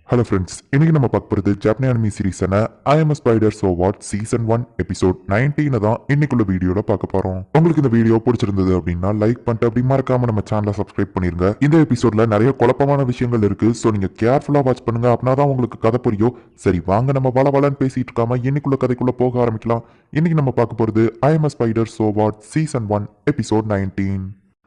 Hello friends, இன்னைக்கு நம்ம பார்க்க போகிறது ஜப்பானி அனிமி சீரிஸான I am spider so what season 1 episode 19 தான் இன்னைக்குள்ள வீடியோல பார்க்க போறோம். உங்களுக்கு இந்த வீடியோ பிடிச்சிருந்தது அப்படின்னா லைக் பண்ணிட்டு அப்படி மறக்காம நம்ம சேனலை சப்ஸ்கிரைப் பண்ணிருங்க. இந்த எபிசோட்ல நிறைய குழப்பமான விஷயங்கள் இருக்கு. ஸோ நீங்க கேர்ஃபுல்லா வாட்ச் பண்ணுங்க, அப்படின்னா தான் உங்களுக்கு கதை புரியும். சரி வாங்க நம்ம வளவலன்னு பேசிட்டு இருக்காம இன்னைக்குள்ள கதைக்குள்ள போக ஆரம்பிக்கலாம். இன்னைக்கு நம்ம பார்க்க போறது ஐ am spider so what season 1 episode 19.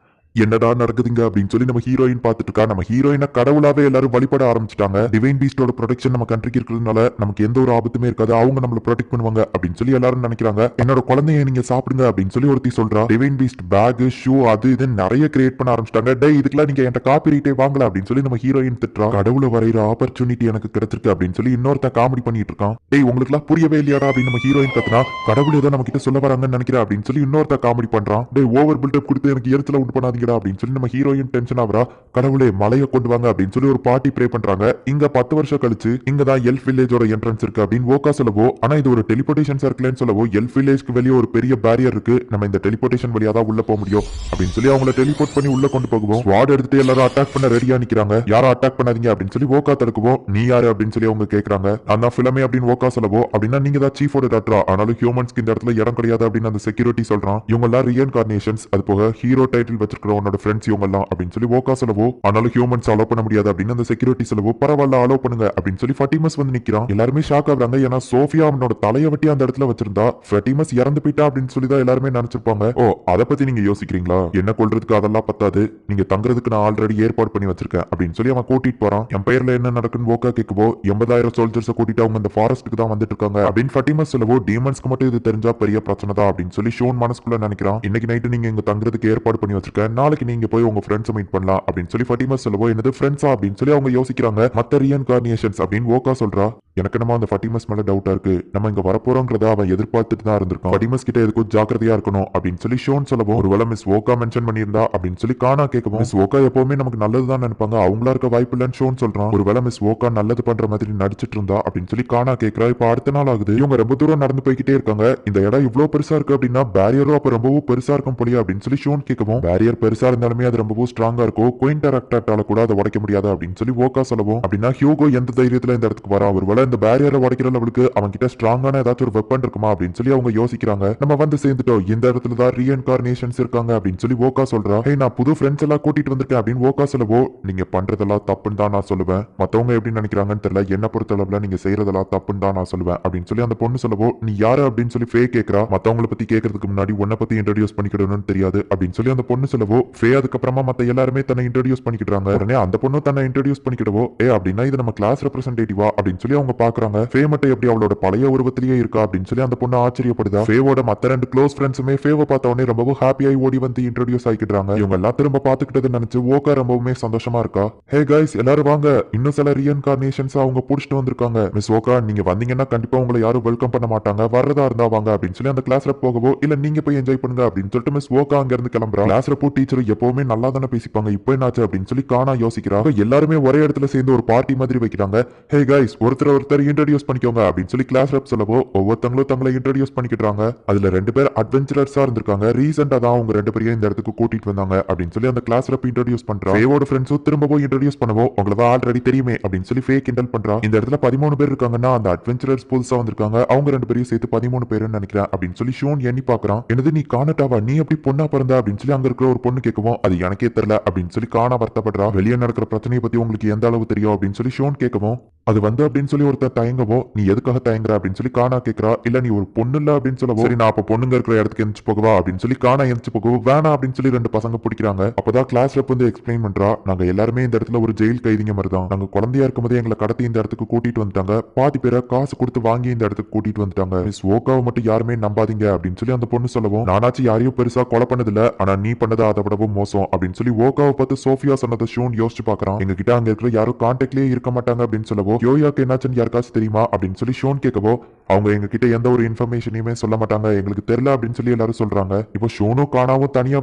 என்னடா நடக்குதுங்க அப்படின்னு சொல்லி நம்ம ஹீரோயின் பார்த்துட்டு இருக்கா. நம்ம ஹீரோயினை கடவுளாவே எல்லாரும் வழிபட ஆரம்பிச்சிட்டாங்க. டிவைன் பீஸ்டோட ப்ரொடெக்ஷன் நம்ம கண்ட்ரிக்கு இருக்கிறதுனால நமக்கு எந்த ஒரு ஆபத்துமே இருக்காது, அவங்க நம்மள ப்ரொடெக்ட் பண்ணுவாங்க அப்படின்னு சொல்லி எல்லாரும் நினைக்கிறாங்க. என்னோட குழந்தைய நீங்க சாப்பிடுங்க அப்படின்னு சொல்லி ஒருத்தி சொல்றா. டிவைன் பீஸ்ட் பேக் ஷூ அது இது நிறைய கிரியேட் பண்ண ஆரம்பிச்சிட்டாங்க. டே இதுக்கெல்லாம் நீங்க என்கிட்ட காப்பி ரைட்டே வாங்கல அப்படின்னு சொல்லி நம்ம ஹீரோயின் திட்டுறா. கடவுளை வரைகிற ஆப்பர்ச்சுனிட்டி எனக்கு கிடைச்சிருக்கு அப்படின்னு சொல்லி இன்னொருத்த காமெடி பண்ணிட்டு இருக்கான். டேய் உங்களுக்கு எல்லாம் புரியவே இல்லையாடா அப்படின்னு நம்ம ஹீரோயின் கத்துனா. கடவுள் ஏதோ நம்ம கிட்ட சொல்ல வராங்கன்னு நினைக்கிறேன் அப்படின்னு சொல்லி இன்னொருத்த காமெடி பண்றான். டே ஓவர் பில்டப் கொடுத்து எனக்கு எரிச்சல உண்டு பண்ணாதீங்க அப்படின்னு சொல்லி நம்ம ஹீரோயின் டென்ஷன் ஆவரா. கடவுளே மலையை கொண்டு வாங்க அப்படின்னு சொல்லி ஒரு பார்ட்டி ப்ரே பண்றாங்க. இங்க 10 வருஷம் கழிச்சு இங்க தான் எல்ஃப் வில்லேஜோட என்ட்ரன்ஸ் இருக்கு அப்படின்னு ஓகா சொல்லவோ, ஆனா இது ஒரு டெலிபோர்டேஷன் சர்க்கிள்னு சொல்லவோ எல்ஃப் வில்லேஜ்க்கு வெளியே ஒரு பெரிய பேரியர் இருக்கு, நம்ம இந்த டெலிபோர்டேஷன் வழியா தான் உள்ள போக முடியும் அப்படின்னு சொல்லி அவங்கள டெலிபோர்ட் பண்ணி உள்ள கொண்டு போகுவோம். ஸ்வாட் எடுத்துட்டு எல்லாரும் அட்டாக் பண்ண ரெடியா நிக்கிறாங்க. யாரும் அட்டாக் பண்ணாதீங்க அப்படின்னு சொல்லி ஓகா தடுக்குவோம். நீ யாரு அப்படின்னு சொல்லி அவங்க கேக்குறாங்க. அந்த ஃபிலமே அப்படின்னு ஓகா சொல்லவோ, அப்படின்னா நீங்க தான் சீஃபோட டாக்டரா, ஆனாலும் ஹியூமன்ஸ்க்கு இந்த இடத்துல இடம் கிடையாது அப்படின்னு அந்த செக்யூரிட்டி சொல்றான். இவங்க எல்லாம் ரீஇன்கார்னேஷன்ஸ், அது போக ஹீரோ டைட்டில் வச்சிருக்கிறவனோட ஃப்ரெண்ட்ஸ் இவங்க எல்லாம் அப்படின்னு சொல்லி ஓகா சொல்லவோ, ஆனாலும் ஹியூமன்ஸ் அலோ பண்ண முடியாது அப்படின்னு அந்த செக்யூரிட்டி சொல்லவோ, பரவாயில்ல அலோ பண்ணுங்க அப்படின்னு சொல்லி ஃபட்டிமஸ் வந்து நிக்கிறான். எல்லாருமே ஷாக் ஆகுறாங்க. ஏன்னா சோஃபியா அவனோட தலையை வெட்டி அந்த இடத்துல வச்சிருந்தா ஃபட்டிமஸ் இறந்து போயிட்டா அப்படின்னு சொல்லி தான் எல்லாருமே நினைச்சிருப்பாங்க. ஓ அதை பத்தி நீங்க யோசிக்கிறீங்களா? என்ன கொல்றதுக்கு அதெல்லாம் பத்தாது, நீங்க தங்குறதுக்கு நான் ஆல்ரெடி ஏற்பாடு பண்ணி வச்சிருக்கேன் அப்படின்னு சொல்லி அவன் கூட்டிட்டு போறான். என் பெயர்ல என்ன நடக்குன்னு ஓகா கேட்கவோ, 80,000 சோல்ஜர்ஸ் கூட்டிட்டு அவங்க இந்த ஃபாரஸ்ட்டுக்கு தான் வந்துட்டு இருக்காங்க அப்படின்னு ஃபட்டிமஸ் சொல்லவோ, டீமன்ஸ்க்கு மட்டும் இது தெரிஞ்சா பெரிய பிரச்சனை தான் அப்படின்னு சொல்லி ஷோன் மனசுக்குள்ள நினைக்கிறான். இன்னைக்கு நைட்டு நீங்க இங்க தங்குறதுக்கு ஏற்பாடு பண்ணி வச்சிருக்கேன், நாளைக்கு நீங்க போய் உங்க ஃப்ரெண்ட்ஸ் மீட் பண்ணலாம் அப்படின்னு சொல்லி ஃபட்டிமஸ் சொல்லவோ, என்னது ஃப்ரெண்ட்ஸா அப்படின்னு சொல்லி அவங்க யோசிக்கிறாங்க. மத்த ரீஇன்கார்னேஷன்ஸ் அப்படின்னு ஓகா சொல்றா. எனக்கு நம்ம அந்த ஃபட்டிமஸ் மேல டவுட்டா இருக்கு, நம்ம இங்க வரப்போறோங்கிறத அவன் எதிர்பார்த்துட்டு தான் இருந்திருக்கான். ஃபட்டிமஸ் கிட்ட எதுக்கும் ஜாக்கிரதையா இருக்கணும் அப்படின்னு சொல்லி ஷோன் சொல்லவும், ஒருவேளை மிஸ் ஓகா மென்ஷன் பண்ணியிருந்தா அப்படின்னு சொல்லி கானா கேட்கவும், மிஸ் ஓகா எப்பவுமே நமக்கு நல்லதுதான் நினைப்பாங்க, அவங்களா இருக்க வாய்ப்பு இல்லைன்னு ஷோன் சொல்றான். ஒருவேளை மிஸ் ஓகா நல்லது பண்ற மாதிரி நடிச்சிட்டு இருந்தா அப்படின்னு சொல்லி கானா கேட்கிறா. இப்ப அடுத்த நாள் ஆகுது. இவங்க ரொம்ப தூரம் நடந்து போய்கிட்டே இருக்காங்க. இந்த இடம் இவ்வளவு பெருசா இருக்கு அப்படின்னா பேரியரும் அப்ப ரொம்பவும் பெருசா இருக்கும் போலியா அப்படின்னு சொல்லி ஷோன் கேட்கவும், பேரியர் பெருசா இருந்தாலுமே அது ரொம்பவும் ஸ்ட்ராங்கா இருக்கும், குயின்டராக்டால கூட அதை உடைக்க முடியாது அப்படின்னு சொல்லி ஓகா சொல்லவும், அப்படின்னா ஹியூகோ எந்த தைரியத்துல இந்த இடத்துக்கு வரா, ஒருவேளை இந்த பேரியரை உடைக்கிற லெவலுக்கு அவங்க கிட்ட ஸ்ட்ராங்கான ஏதாச்சும் ஒரு வெப்பன் இருக்குமா அப்படின்னு சொல்லி அவங்க யோசிக்கிறாங்க. நம்ம வந்து சேர்ந்துட்டோம், இந்த இடத்துல தான் ரீஇன்கார்னேஷன்ஸ் இருக்காங்க அப்படின்னு சொல்லி ஓகா சொல்றா. ஹே நான் புது ஃப்ரெண்ட்ஸ் எல்லாம் கூட்டிட்டு வந்திருக்கேன் அப்படின்னு ஓகா சொல்லவோ, நீங்க பண்றதெல்லாம் தப்புன்னு தான் நான் சொல்லுவேன், மத்தவங்க எப்படி நினைக்கிறாங்கன்னு தெரியல, என்ன பொறுத்தளவுல நீங்க செய்யறதெல்லாம் தப்புன்னு தான் நான் சொல்லுவேன் அப்படின்னு சொல்லி அந்த பொண்ணு சொல்லவோ, நீ யாரு அப்படின்னு சொல்லி ஃபே கேட்கறா. மத்தவங்களை பத்தி கேட்கறதுக்கு முன்னாடி உன்னை பத்தி இன்ட்ரோடியூஸ் பண்ணிக்கிடணும்னு தெரியாது அப்படின்னு சொல்லி அந்த பொண்ணு சொல்லவோ, ஃபே அதுக்கப்புறமா மத்த எல்லாருமே தன்னை இன்ட்ரோடியூஸ் பண்ணிக்கிட்டாங்க. உடனே அந்த பொண்ணு தன்னை இன்ட்ரோடியூஸ் பண்ணிக்கிடவோ, அப்படின்னா இது நம்ம கிளாஸ் ரெப்ரசன்டேட்டிவா அப்படின்னு சொல்லி அவங்க பாக்குறாங்க. ஃபே மட்டும் எப்படி அவளோட பழைய உருவத்திலேயே இருக்கா அப்படின்னு சொல்லி அந்த பொண்ணு ஆச்சரியப்படுதா. ஃபேவோட மத்த ரெண்டு க்ளோஸ் ஃப்ரெண்ட்ஸுமே ஃபேவை பார்த்த உடனே ரொம்பவும் ஹாப்பியாகி ஓடி வந்து இன்ட்ரோடியூஸ் ஆகிக்கிறாங்க. இவங்க எல்லாம் திரும்ப பாத்துக்கிட்டது நினைச்சு ஓகா ரொம்பவுமே சந்தோஷமா இருக்கா. ஹே கைஸ் எல்லாரும் வாங்க, இன்னும் சில ரீஇன்கார்னேஷன்ஸ் அவங்க புடிச்சிட்டு வந்திருக்காங்க. மிஸ் ஓகா நீங்க வந்தீங்கன்னா கண்டிப்பா உங்களை யாரும் வெல்கம் பண்ண மாட்டாங்க, வர்றதா இருந்தா வாங்க அப்படின்னு சொல்லி அந்த கிளாஸ்ல போகவோ, இல்ல நீங்க போய் என்ஜாய் பண்ணுங்க அப்படின்னு சொல்லிட்டு மிஸ் ஓகா அங்க இருந்து கிளம்புறா. கிளாஸ்ல போ டீச்சர் எப்பவுமே நல்லா தானே பேசிப்பாங்க, இப்போ என்னாச்சு அப்படின்னு சொல்லி கானா யோசிக்கிறா. எல்லாருமே ஒரே இடத்துல சேர்ந்து ஒரு பார்ட்டி மாதிரி வைக்கிறாங்க. ஹே கைஸ் ஒருத்தர் இன்ட்ரோடியூஸ் பண்ணிக்கோங்க அப்படின்னு சொல்லி கிளாஸ் ரெப் சொல்லவோ, ஒவ்வொருத்தங்களும் தங்களை இன்ட்ரோடியூஸ் பண்ணிக்கிட்டாங்க. அதுல 2 பேர் அட்வென்ச்சரர்ஸா இருந்திருக்காங்க. ரீசெண்டா தான் அவங்க 2 பேரையும் இந்த இடத்துக்கு கூட்டிட்டு வந்தாங்க அப்படின்னு சொல்லி அந்த கிளாஸ் ரெப் இன்ட்ரோடியூஸ் பண்றா. ஃபேவோட ஃப்ரெண்ட்ஸும் திரும்பவும் இன்ட்ரோடியூஸ் பண்ணவோ, உங்களுக்கு ஆல்ரெடி தெரியுமே அப்படின்னு சொல்லி ஃபே கிண்டல் பண்றா. இந்த இடத்துல 13 பேர் இருக்காங்கன்னா அந்த அட்வென்ச்சரர்ஸ் புதுசா வந்திருக்காங்க, அவங்க 2 பேரையும் சேர்த்து 13 பேருன்னு நினைக்கிறேன் அப்படின்னு சொல்லி ஷோன் எண்ணி பாக்குறான். என்னது நீ காணட்டாவா, நீ எப்படி பொண்ணா பிறந்தா அப்படின்னு சொல்லி அங்க இருக்கிற ஒரு பொண்ணு கேட்கவும், அது எனக்கே தெரியல அப்படின்னு சொல்லி காணா வருத்தப்படுறா. வெளியே நடக்கிற பிரச்சனையை பத்தி உங்களுக்கு எந்த அளவு தெரியும் அப்படின்னு சொல்லி ஷோன் கேட்கவும், அது வந்து அப்படின்னு சொல்லி ஒருத்தர் தயங்கவோ, நீ எதுக்காக தயங்குற அப்படின்னு சொல்லி கானா கேட்கறா. இல்ல நீ ஒரு பொண்ணு இல்ல அப்படின்னு சொல்லவோ, சரி நான் அப்ப பொண்ணுங்க இருக்கிற இடத்துக்கு எந்திச்சு போகவா அப்படின்னு சொல்லி கானா எந்திச்சு போகவோ, வேணா அப்படின்னு சொல்லி 2 பசங்க பிடிக்கிறாங்க. அப்பதான் கிளாஸ் ரெப் வந்து எக்ஸ்பிளைன் பண்றா, நாங்க எல்லாருமே இந்த இடத்துல ஒரு ஜெயில் கைதிங்க மாதிரி தான், நாங்க குழந்தையா இருக்கும்போதே எங்களை கடத்தி இந்த இடத்துக்கு கூட்டிட்டு வந்துட்டாங்க, பாதி பேரை காசு கொடுத்து வாங்கி இந்த இடத்துக்கு கூட்டிட்டு வந்துட்டாங்க, மிஸ் ஓகாவை மட்டும் யாருமே நம்பாதீங்க அப்படின்னு சொல்லி அந்த பொண்ணு சொல்லவும், நானாச்சு யாரையும் பெருசா கொலை பண்ணதில்ல, ஆனா நீ பண்ணது அதை விடவும் மோசம் அப்படின்னு சொல்லி ஓகாவை பார்த்து சோஃபியா சொன்னதை ஷோன் யோசிச்சு பாக்குறான். எங்க கிட்ட அங்க இருக்கிற யாரும் கான்டாக்ட்லயே இருக்க மாட்டாங்க அப்படின்னு சொல்லவோ, யோயாக்கு என்னாச்சுன்னு யாருக்காச்சும் தெரியுமா அப்படின்னு சொல்லி ஷோன் கேட்கவோ, அவங்க எங்க கிட்ட எந்த ஒரு இன்ஃபர்மேஷனையுமே சொல்ல மாட்டாங்க, எங்களுக்கு தெரியல அப்படின்னு சொல்லி எல்லாரும் சொல்றாங்க. இப்போ ஷோனும் காணாவும் தனியா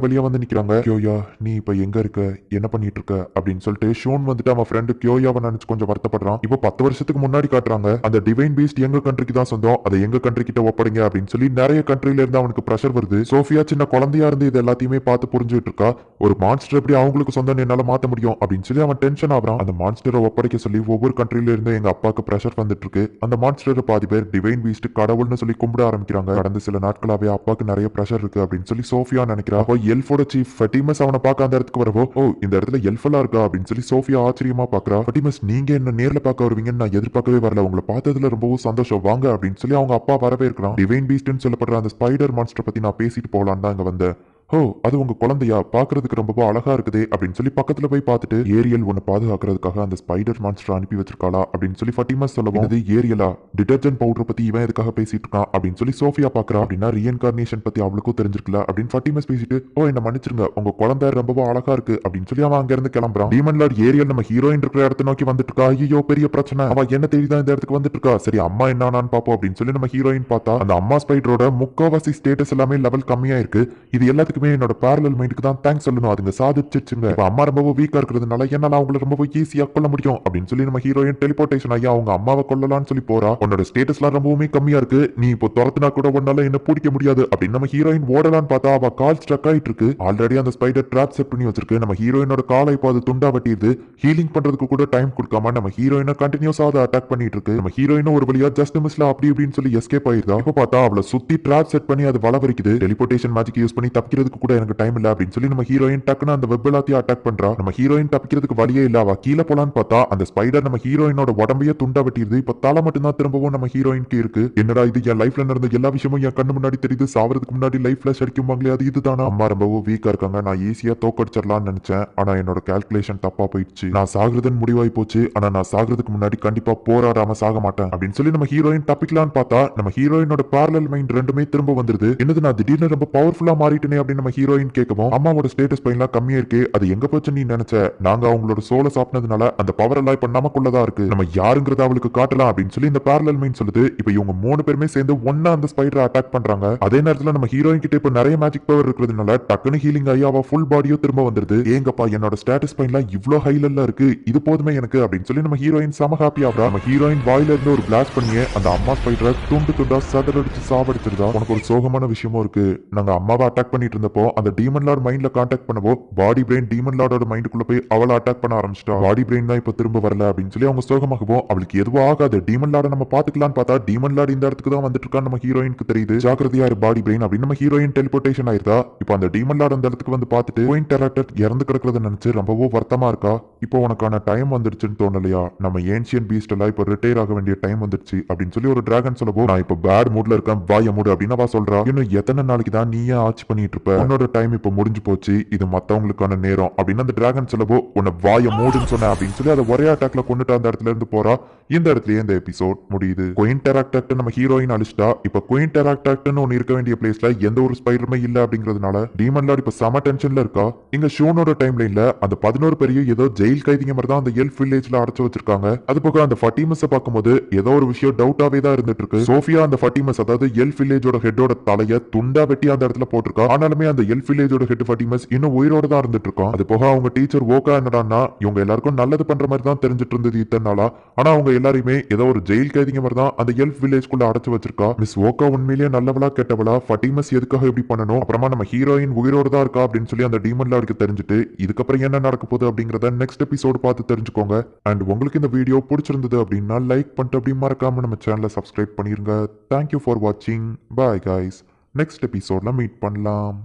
வெளியே வந்து நிக்கிறாங்க. யோயா நீ இப்ப எங்க இருக்க, என்ன பண்ணிட்டு இருக்க அப்படின்னு சொல்லிட்டு ஷோன் வந்துட்டு அவன் ஃப்ரெண்டு கியோயாவை நினைச்சு கொஞ்சம் வருத்தப்படுறான். இப்போ 10 வருஷத்துக்கு முன்னாடி காட்டுறாங்க, அந்த டிவைன் பீஸ்ட் எங்க கண்ட்ரிக்கு தான் சொந்தம், அதை எங்க கண்ட்ரி கிட்ட ஒப்படைங்க அப்படின்னு சொல்லி நிறைய கண்ட்ரில இருந்து அவனுக்கு பிரஷர் வருது. சோஃபியா சின்ன குழந்தையா இருந்து இது எல்லாத்தையுமே பார்த்து புரிஞ்சுட்டு இருக்கா. ஒரு மான்ஸ்டர் எப்படி அவங்களுக்கு சொந்தம் என்னால மாத்த முடியும் அப்படின்னு சொல்லி அவன் டென்ஷன் ஆகுறான். அந்த மான்ஸ்டரை ஒப்படைக்க சொல்லி ஒவ்வொரு கண்ட்ரில இருந்து இருந்து எங்க அப்பாவுக்கு பிரஷர் வந்துட்டு இருக்கு. அந்த மான்ஸ்டர் பாதி பேர் டிவைன் பீஸ்ட் கடவுள்னு சொல்லி கும்பிட ஆரம்பிக்கிறாங்க. கடந்த சில நாட்களாவே அப்பாவுக்கு நிறைய பிரஷர் இருக்கு அப்படின்னு சொல்லி சோஃபியா நினைக்கிறா. அப்போ எல்ஃபோட சீஃப் ஃபட்டிமஸ் அவனை பார்க்க அந்த இடத்துக்கு வரவோ, ஓ இந்த இடத்துல எல்ஃபெல்லாம் இருக்கா அப்படின்னு சொல்லி சோஃபியா ஆச்சரியமா பாக்குறா. ஃபட்டிமஸ் நீங்க என்ன நேர்ல பார்க்க வருவீங்கன்னு நான் எதிர்பார்க்கவே வரல. உங்களை பார்த்ததுல ரொம்பவும் சந்தோஷம், வாங்க அப்படின்னு சொல்லி அவங்க அப்பா வரவே இருக்கிறான். டிவைன் பீஸ்ட்னு சொல்லப்படுற அந்த ஸ்பைடர் மான்ஸ்டர் பத்தி நான் பேசிட்டு போகலான்னு தான் இங்க வந்தேன். ஓ அது உங்க குழந்தையா, பாக்குறதுக்கு ரொம்ப அழகா இருக்குதே அப்படின்னு சொல்லி பக்கத்துல போய் பார்த்துட்டு, ஏரியல் உன்னை பாதுகாக்கிறதுக்காக அந்த ஸ்பைடர் மான்ஸ்டர் அனுப்பி வச்சிருக்காளா அப்படின்னு சொல்லி ஃபட்டிமஸ் சொல்லவும், இது ஏரியலா, டிடர்ஜென்ட் பவுடர் பத்தி இவன் எதுக்காக பேசிட்டு இருக்கான் அப்படின்னு சொல்லி சோஃபியா பாக்குறா. அப்படின்னா ரீஇன்கார்னேஷன் பத்தி அவளுக்கும் தெரிஞ்சிருக்கல அப்படின்னு ஃபட்டிமஸ் பேசிட்டு, ஓ என்ன மன்னிச்சிருங்க, உங்க குழந்தை ரொம்பவும் அழகா இருக்கு அப்படின்னு சொல்லி அவன் அங்க இருந்து கிளம்புறான். டீமன் லார்ட் ஏரியல் நம்ம ஹீரோயின் இருக்கிற இடத்த நோக்கி வந்துட்டு இருக்கா. ஐயோ பெரிய பிரச்சனை, அவ என்ன தேடிதான் இந்த இடத்துக்கு வந்துட்டு இருக்கா. சரி அம்மா என்னான்னு பாப்போம் அப்படின்னு சொல்லி நம்ம ஹீரோயின் பார்த்தா, அந்த அம்மா ஸ்பைடரோட முக்காவாசி ஸ்டேட்டஸ் எல்லாமே லெவல் கம்மியா இருக்கு. இது எல்லாத்துக்குமே என்னோட பேரலல் மைண்டுக்கு தான் தேங்க்ஸ் சொல்லணும், அதுங்க சாதிச்சிருச்சுங்க. இப்ப அம்மா ரொம்ப வீக்கா இருக்கிறதுனால என்னால அவங்களை ரொம்ப ஈஸியா கொல்ல முடியும் அப்படின்னு சொல்லி நம்ம ஹீரோயின் டெலிபோர்டேஷன் ஆகி அவங்க அம்மாவை கொல்லலாம்னு சொல்லி போறா. உன்னோட ஸ்டேட்டஸ்லாம் ரொம்பவுமே கம்மியா இருக்கு, நீ இப்போ துரத்துனா கூட உன்னால என்ன பிடிக்க முடியாது அப்படின்னு நம்ம ஹீரோயின் ஓடலான்னு பார்த்தா அவ கால் ஸ்ட்ரக் ஆயிட்டு இருக்கு. ஆல்ரெடி அந்த ஸ்பைடர் ட்ராப் செட் பண்ணி வச்சிருக்கு. நம்ம ஹீரோயினோட காலை இப்போ அது துண்டா வெட்டிடுது. ஹீலிங் பண்றதுக்கு கூட டைம் கொடுக்காம நம்ம ஹீரோயினை கண்டினியூஸா அதை அட்டாக் பண்ணிட்டு இருக்கு. நம்ம ஹீரோயினும் ஒரு வழியா ஜஸ்ட் மிஸ்ல அப்படி இப்படின்னு சொல்லி எஸ்கேப் ஆயிருந்தா. இப்போ பார்த்தா அவளை சுத்தி ட்ராப் செட் பண்ணி அது வளவரிக்குது. டெலிபோர்டேஷன் மேஜிக் யூஸ் பண்ணி தப்பிக்கிறதுக்கு கூட எனக்கு டைம் இல்ல அப்படின்னு சொல்லி நம்ம ஹீரோயின் டக்குன்னு அந்த வெப் எல்லாத்தையும் அட்டாக் பண்றா. நம்ம ஹீரோயின் தப்பிக்கிறதுக்கு வழியே இல்ல. அவ கீழே போலான்னு பார்த்தா அந்த ஸ்பைடர் நம்ம ஹீரோயினோட உடம்பையே துண்டா வெட்டிடுது. இப்ப தலை மட்டும் தான் திரும்பவும் நம்ம ஹீரோயினுக்கு இருக்கு. என்னடா இது, என் லைஃப்ல நடந்த எல்லா விஷயமும் என் கண்ணு முன்னாடி தெரியுது. சாவறதுக்கு முன்னாடி லைஃப்ல அடிக்குவாங்களே அது இதுதானா. அம்மா ரொம்பவும் வீக்கா இருக்காங்க, நான் ஈஸியா தோக்கடிச்சிடலாம்னு நினைச்சேன். ஆனா என்னோட கால்குலேஷன் தப்பா போயிடுச்சு. நான் சாகுறதுன்னு முடிவாய் போச்சு. ஆனா நான் சாகுறதுக்கு முன்னாடி கண்டிப்பா போராடாம சாக மாட்டேன் அப்படின்னு சொல்லி நம்ம ஹீரோயின் தப்பிக்கலான்னு பார்த்தா நம்ம ஹீரோயினோட பேரலல் மைண்ட் ரெண்டுமே திரும்ப வந்துருது. என்னது நான் திடீர்னு ரொம்ப பவர்ஃபுல்லா மாறிட்டேனே அப்படின்னு நம்ம ஹீரோயின் கேட்கவும், அம்மாவோட ஸ்டேட்டஸ் பையன்லாம் கம்மியா இருக்கு, அது எங்க போச்சு நீ நினைச்ச, நாங்க அவங்களோட சோலை சாப்பிட்டதுனால அந்த பவர் எல்லாம் இப்ப நமக்குள்ளதான் இருக்கு, நம்ம யாருங்கிறத அவளுக்கு காட்டலாம் அப்படின்னு சொல்லி இந்த பேரலல் மைண்ட் சொல்லுது. இப்ப இவங்க 3 பேருமே சேர்ந்து ஒன்னா அந்த ஸ்பைடரை அட்டாக் பண்றாங்க. அதே நேரத்துல நம்ம ஹீரோயின் கிட்ட இப்ப நிறைய மேஜிக் பவர் இருக்கிறதுனால டக்குனு ஹீலிங் ஆகி அவ ஃபுல் பாடியோ திரும்ப வந்துருது. ஏங்கப்பா என்னோட ஸ்டேட்டஸ் பையன்லாம் இவ்ளோ ஹைலெல்லாம் இருக்கு, இது போதுமே எனக்கு அப்படின்னு சொல்லி நம்ம ஹீரோயின் செம ஹாப்பி ஆகுறா. நம்ம ஹீரோயின் வாயில இருந்து ஒரு பிளாஸ்ட் பண்ணி அந்த அம்மா ஸ்பைடரை துண்டு துண்டா சதறடிச்சு சாவடிச்சிருதா. உனக்கு ஒரு சோகமான விஷயமும் இருக்கு, நாங்க அம்மாவை அட்டாக் பண்ணிட்டு இருந்தப்போ அந்த டீமன் லார்ட் மைண்ட்ல கான்டாக்ட் பண்ணவோ பாடி பிரெயின் டீமன் லார்டோட மைண்டுக்குள்ள போய் அவளை அட்டாக் பண்ண ஆரம்பிச்சிட்டா. பாடி பிரெயின் தான் இப்ப திரும்ப வரல அப்படின்னு சொல்லி அவங்க சோகமாகவும், அவளுக்கு எதுவும் ஆகாது, டீமன் லார்ட நம்ம பாத்துக்கலாம்னு பார்த்தா டீமன் லார்ட் இந்த இடத்துக்கு தான் வந்துட்டு இருக்கான்னு நம்ம ஹீரோயினுக்கு தெரியுது. ஜாக்கிரதையா இரு பாடி பிரெயின் அப்படின்னு நம்ம ஹீரோயின் டெலிபோர்டேஷன் ஆயிருந்தா. இப்போ அந்த டீமன் லார்ட் அந்த இடத்துக்கு வந்து பார்த்துட்டு குயின் டெராக்டர் இறந்து கிடக்கிறத நினைச்சு ரொம்பவோ வருத்தமா இருக்கா. இப்போ உனக்கான டைம் வந்துருச்சுன்னு தோணலையா, நம்ம ஏன்ஷியன் பீஸ்ட் எல்லாம் இப்போ ரிட்டையர் ஆக வேண்டிய டைம் வந்துருச்சு அப்படின்னு சொல்லி ஒரு டிராகன் சொல்லவோ, நான் இப்போ பேட் மூட்ல இருக்கேன் வாய மூடு அப்படின்னு அவ சொல்றா. இன்னும் எத்தனை நாளைக்கு தான் நீயே ஆட்சி பண்ணிட்டு இருப்ப, உன்னோட டைம் இப்போ முடிஞ்சு போச்சு, இது மத்தவங்களுக்கான நேரம் அப்படின்னு அந்த டிராகன் சொல்லவோ, உன்னை வாய மூடுன்னு சொன்ன அப்படின்னு சொல்லி அதை ஒரே அட்டாக்ல கொண்டுட்டு அந்த இடத்துல இருந்து போறா. இந்த இடத்துலயே இந்த எபிசோட் முடியுது. குயின் டெராக்டர் நம்ம ஹீரோயின் அழிச்சிட்டா. இப்ப குயின் டெராக்டர்னு ஒன்னு இருக்க வேண்டிய பிளேஸ்ல எந்த ஒரு ஸ்பைடருமே இல்ல அப்படிங்கிறதுனால டீமன் லார்ட் இப்ப செம டென்ஷன்ல இருக்கா. இங்க ஷூனோட டைம் லைன்ல அந்த 11 பேரையும் ஏதோ ஜெயில் கைதிங்க மாதிரி தான் அந்த எல்ஃப் வில்லேஜ்ல அடைச்சு வச்சிருக்காங்க. அது போக அந்த ஃபட்டிமஸை பார்க்கும்போது ஏதோ ஒரு விஷயம் டவுட்டாவே தான் இருந்துட்டு இருக்கு. சோஃபியா அந்த ஃபட்டிமஸ் அதாவது எல்ஃப் வில்லேஜோட ஹெட்டோட தலைய துண்டா வெட்டி அந்த இடத்துல போட்டிருக்கா. ஆனாலுமே அந்த எல்ஃப் வில்லேஜோட ஹெட் ஃபட்டிமஸ் இன்னும் உயிரோட தான் இருந்துட்டு இருக்கோம். அது போக அவங்க டீச்சர் ஓகா என்னடான்னா இவங்க எல்லாருக்கும் நல்லது பண்ற மாதிரி தான் தெரிஞ்சிட்டு இருந்தது இத்தனை நாளா. ஆனா அவங்க எல்லாருமே ஏதோ ஒரு ஜெயில் கைதிங்க மாதிரி தான் அந்த எல்ஃப் வில்லேஜ்குள்ள அடைச்சு வச்சிருக்கா. மிஸ் ஓகா உண்மையிலேயே நல்லவளா கெட்டவளா, ஃபட்டிமஸ் எதுக்காக இப்படி பண்ணணும், அப்புறமா நம்ம ஹீரோயின் உயிரோட தான் இருக்கா அப்படின்னு சொல்லி அந்த டீமன் லார்டுக்கு தெரிஞ்சுட்டு இதுக்கப்புறம் என்ன நடக்க போகுது அப்படிங்கறத நெக்ஸ்ட் எபிசோடு பார்த்து தெரிஞ்சுக்கோங்க. அண்ட் உங்களுக்கு இந்த வீடியோ பிடிச்சிருந்தது அப்படின்னா லைக் பண்ணிட்டு அப்படி மறக்காம நம்ம சேனலை சப்ஸ்கிரைப் பண்ணிருங்க. தேங்க்யூ ஃபார் வாட்சிங். Bye guys. நெக்ஸ்ட் எபிசோட்ல மீட் பண்ணலாம்.